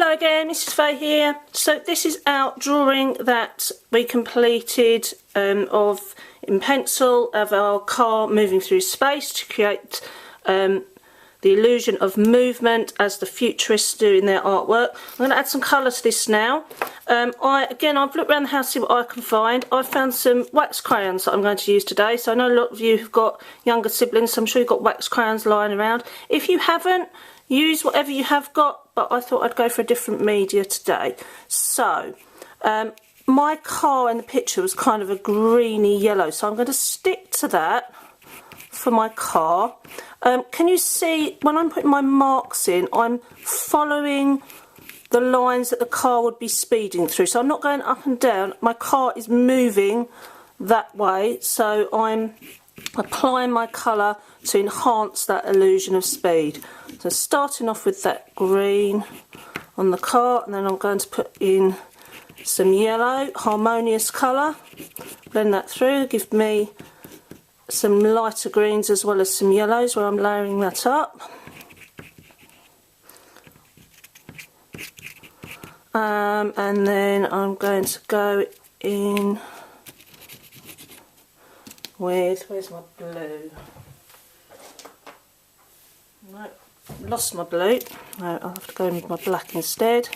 Hello again, Mrs. Faye here. So this is our drawing that we completed in pencil of our car moving through space to create the illusion of movement as the futurists do in their artwork. I'm going to add some colour to this now. I've looked around the house to see what I can find. I've found some wax crayons that I'm going to use today. So I know a lot of you have got younger siblings, so I'm sure you've got wax crayons lying around. If you haven't, use whatever you have got, but I thought I'd go for a different media today. So, my car in the picture was kind of a greeny yellow, so I'm going to stick to that for my car. Can you see, when I'm putting my marks in, I'm following the lines that the car would be speeding through. So I'm not going up and down, my car is moving that way, so I'm applying my colour to enhance that illusion of speed. So starting off with that green on the car, and then I'm going to put in some yellow, harmonious colour, blend that through, give me some lighter greens as well as some yellows where I'm layering that up. And then I'm going to go in with, where's my blue? No, lost my blue. No, I'll have to go in with my black instead.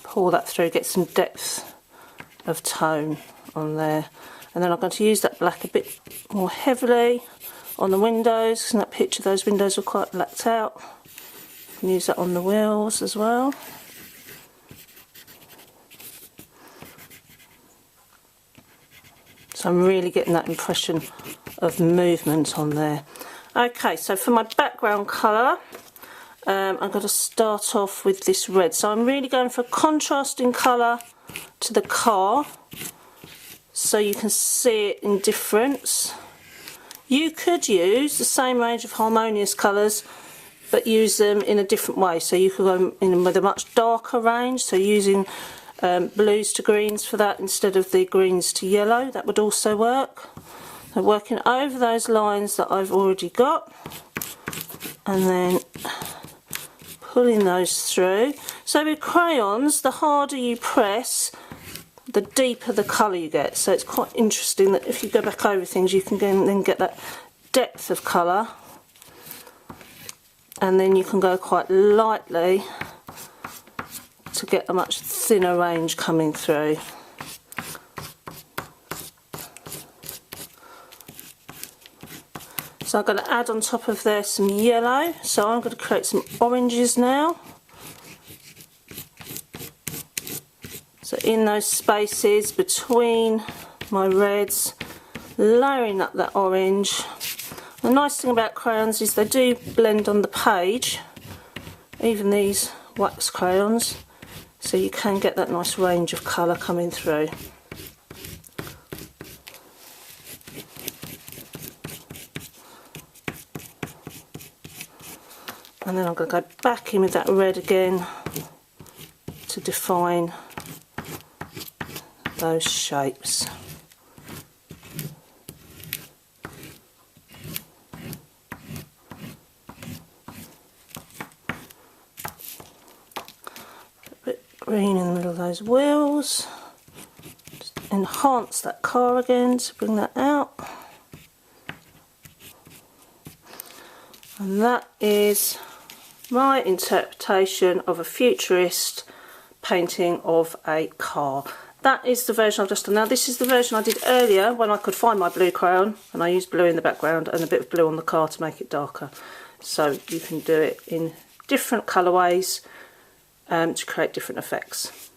Pour that through, get some depth of tone on there. And then I'm going to use that black a bit more heavily on the windows. In that picture, those windows were quite blacked out. You can use that on the wheels as well. So I'm really getting that impression of movement on there. Okay, so for my background colour, I'm going to start off with this red. So I'm really going for a contrasting colour to the car, so you can see it in difference. You could use the same range of harmonious colours, but use them in a different way. So you could go in with a much darker range, so using blues to greens for that instead of the greens to yellow. That would also work. So working over those lines that I've already got, and then pulling those through. So with crayons, the harder you press, the deeper the colour you get. So it's quite interesting that if you go back over things, you can then get that depth of colour, and then you can go quite lightly to get a much thinner range coming through. So I'm going to add on top of there some yellow, so I'm going to create some oranges now. So in those spaces between my reds, layering up that orange. The nice thing about crayons is they do blend on the page, even these wax crayons, so you can get that nice range of colour coming through. And then I'm going to go back in with that red again to define those shapes. A bit green in the middle of those wheels. Just enhance that car again to bring that out. And that is my interpretation of a futurist painting of a car. That is the version I've just done. Now this is the version I did earlier when I could find my blue crayon, and I used blue in the background and a bit of blue on the car to make it darker. So you can do it in different colourways to create different effects.